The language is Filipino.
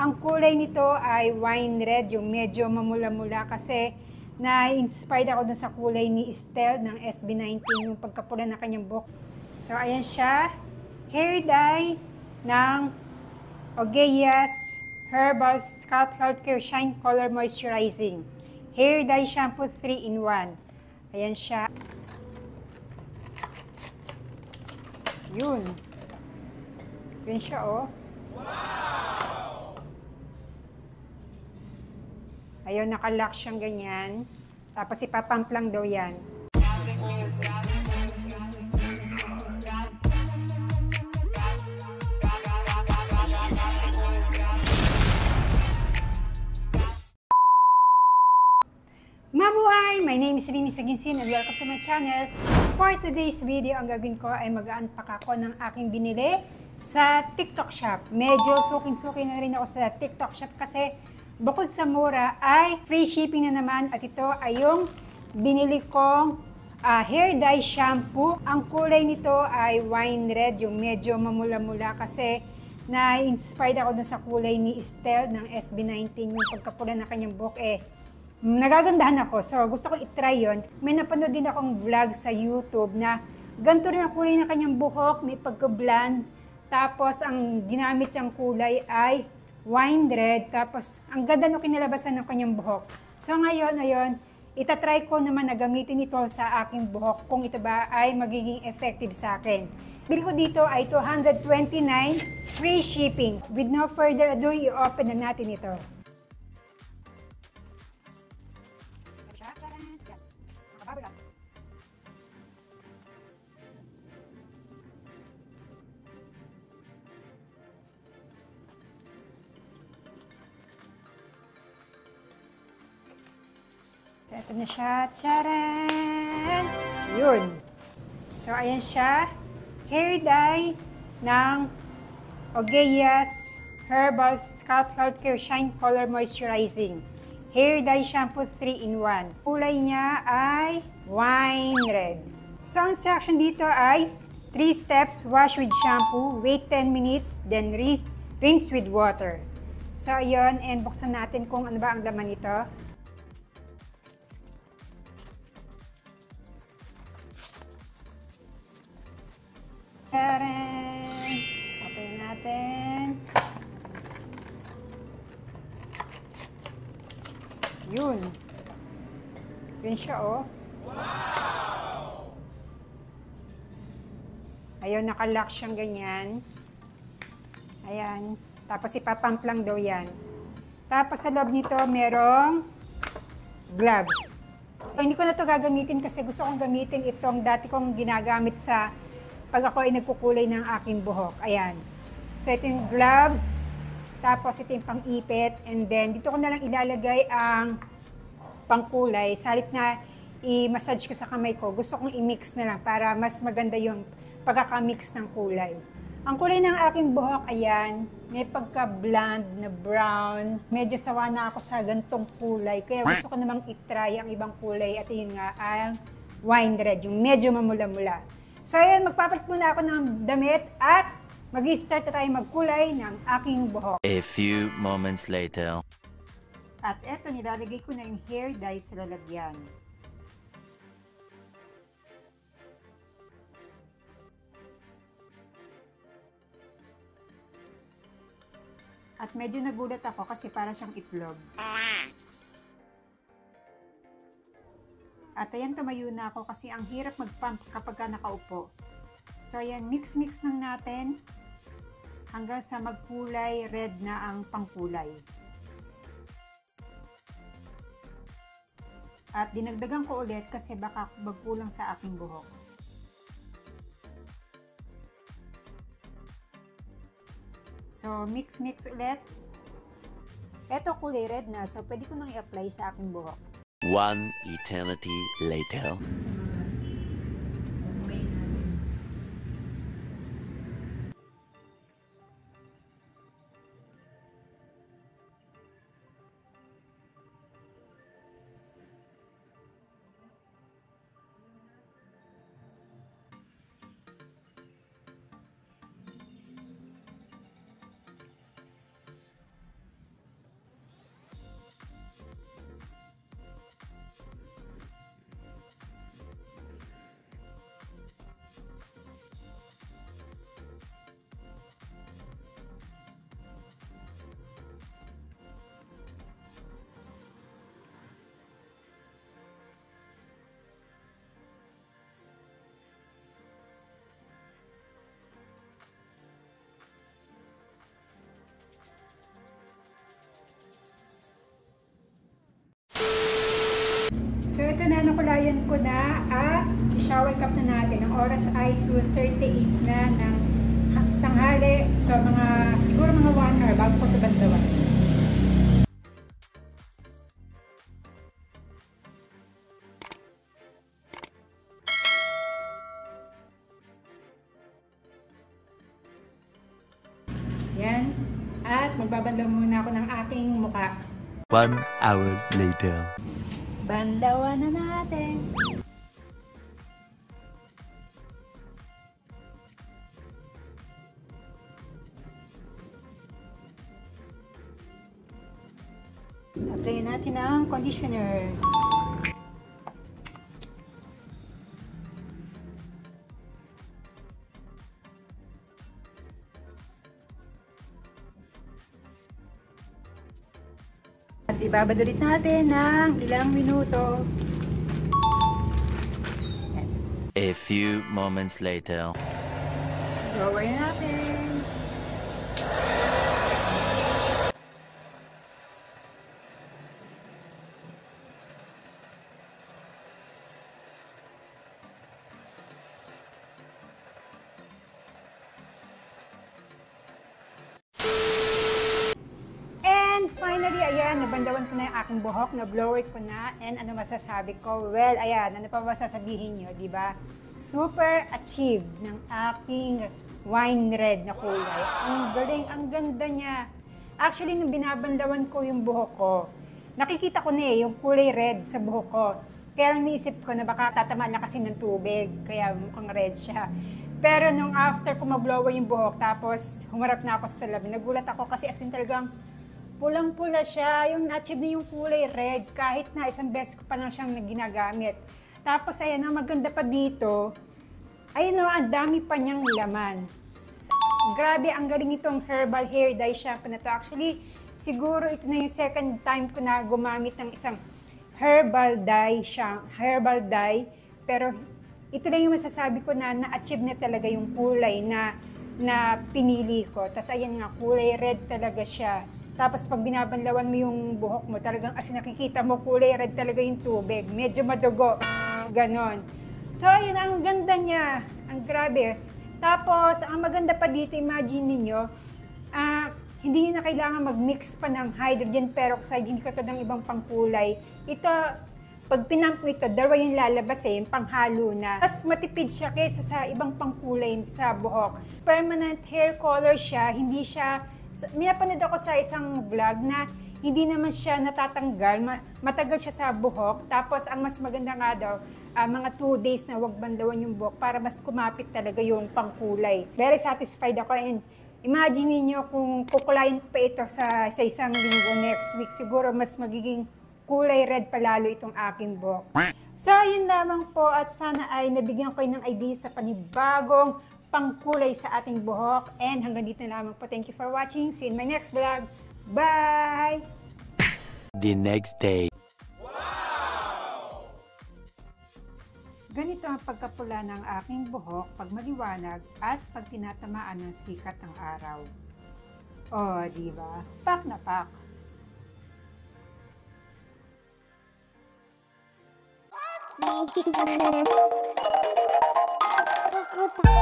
Ang kulay nito ay wine red, yung medyo mamula-mula kasi na-inspired ako dun sa kulay ni Estelle ng SB19, yung pagkapula na kanyang buhok. So, ayan siya. Hair dye ng Ogeyas Herbal Scalp Healthcare Shine Color Moisturizing. Hair dye shampoo 3-in-1. Ayan siya. Yun. Yun siya, oh. Wow! Ayun, nakalock siyang ganyan. Tapos ipapump lang daw yan. Mabuhay! My name is Rini Saginsin and welcome to my channel. For today's video, ang gagawin ko ay mag-unpack ako ng aking binili sa TikTok shop. Medyo suking-suki na rin ako sa TikTok shop kasi bukod sa mura ay free shipping na naman at ito ay yung binili kong hair dye shampoo. Ang kulay nito ay wine red, yung medyo mamula-mula kasi na-inspired ako dun sa kulay ni Estelle ng SB19, yung pagkapula na kanyang buhok nagagandahan ako. So, gusto ko i-try yun. May napanood din akong vlog sa YouTube na ganito rin ang kulay ng kanyang buhok, may pagka-blonde. Tapos, ang ginamit siyang kulay ay wine red. Tapos, ang ganda nung kinalabasan ng kanyang buhok. So, ngayon, itatry ko naman na gamitin ito sa aking buhok kung ito ba ay magiging effective sa akin. Bili ko dito ay 229 free shipping. With no further ado, i-open na natin ito. So, ito na siya. Tcharan! Yun. So, ayan siya. Hair dye ng Ogeyas Herbal Scalp Healthcare Shine Color Moisturizing. Hair dye shampoo 3-in-1. Kulay niya ay wine red. So, ang instruction dito ay 3 steps. Wash with shampoo. Wait 10 minutes. Then rinse with water. So, ayun. And buksan natin kung ano ba ang laman nito. Tcharan! Open natin. Yun. Yun siya, oh. Wow! Ayun, nakalock siyang ganyan. Ayan. Tapos ipapump lang daw yan. Tapos sa loob nito, merong gloves. So, hindi ko na ito gagamitin kasi gusto kong gamitin itong dati kong ginagamit sa pag ako ay nagkukulay ng aking buhok. Ayan. So, ito yung gloves. Tapos, ito yung pang-ipit. And then, dito ko na lang ilalagay ang pangkulay. Sa halip na i-massage ko sa kamay ko, gusto kong i-mix na lang para mas maganda yung pagkaka-mix ng kulay. Ang kulay ng aking buhok, ayan, may pagka-blonde na brown. Medyo sawa na ako sa gantong kulay. Kaya gusto ko namang i-try ang ibang kulay. At yun nga, ang wine red, yung medyo mamula-mula. So, ayan, magpapalit muna ako ng damit at mag-start na tayo magkulay ng aking buhok. A few moments later. At eto, nilalagay ko na yung hair dye sa lalagyan. At medyo nagulat ako kasi para siyang itlog. At ayan, tumayo na ako kasi ang hirap mag-pump kapag nakaupo. So ayan, mix-mix lang natin hanggang sa magkulay red na ang pangkulay. At dinagdagan ko ulit kasi baka magkulang sa aking buhok. So mix-mix ulit. Eto kulay red na, so pwede ko nang i-apply sa aking buhok. One eternity later. Sinundan ko na at shower cap na natin. Ang oras ay 2:38 na ng tanghali. So siguro mga 1 hour bago ko ito bandawan. Yan. At magbabandaw muna ako ng aking mukha. 1 hour later. Bandawan na natin. Applyin natin ang conditioner. At ibabad ulit natin ng ilang minuto. A few moments later. Lower natin. Finally, ayan, nabandawan ko na yung aking buhok, na-blower ko na, and ano masasabi ko? Well, ayan, ano pa ba sasabihin nyo, di ba? Super achieved ng aking wine red na kulay. Ang galing, ang ganda niya. Actually, nung binabandawan ko yung buhok ko, nakikita ko na yung kulay red sa buhok ko. Kaya lang naisip ko na baka tatamaan na kasi ng tubig, kaya mukhang red siya. Pero nung after ko mag-blower yung buhok, tapos humarap na ako sa salamin, nagulat ako kasi as in talagang pulang-pula siya, yung na-achieve na yung kulay red, kahit na isang beses ko pa lang siyang ginagamit. Tapos ayan, ang maganda pa dito, ayun o, ang dami pa niyang laman. Grabe, ang galing itong herbal hair dye shampoo na to. Actually, siguro ito na yung second time ko na gumamit ng isang herbal dye, pero ito lang yung masasabi ko na na-achieve na talaga yung kulay na pinili ko. Tapos ayan nga, kulay red talaga siya. Tapos pag binabanlawan mo yung buhok mo, talagang as nakikita mo, kulay red talaga yung tubig. Medyo madugo. Ganon. So, ayun, ang ganda niya. Ang grabe. Tapos, ang maganda pa dito, imagine ninyo, hindi nyo na kailangan mag-mix pa ng hydrogen peroxide, hindi ka to ng ibang pangkulay. Ito, pag pinump mo ito, dalawa yung lalabas yung panghalo na. Mas matipid siya kaysa sa ibang pangkulay sa buhok. Permanent hair color siya, hindi siya. May napanood ako sa isang vlog na hindi naman siya natatanggal, matagal siya sa buhok. Tapos ang mas maganda nga daw, mga 2 days na wag bandawan yung buhok para mas kumapit talaga yung pangkulay. Very satisfied ako, and imagine niyo kung kukulayin ko pa ito sa isang linggo next week, siguro mas magiging kulay red palalo itong aking buhok. So yun lamang po, at sana ay nabigyan ko ng idea sa panibagong pangkulay sa ating buhok. And hanggang dito na lamang po. Thank you for watching. See you in my next vlog. Bye! The next day. Wow! Ganito ang pagkapula ng aking buhok pag maliwanag at pag tinatamaan ng sikat ng araw. Oh, di ba? Pak na pak. Thank you.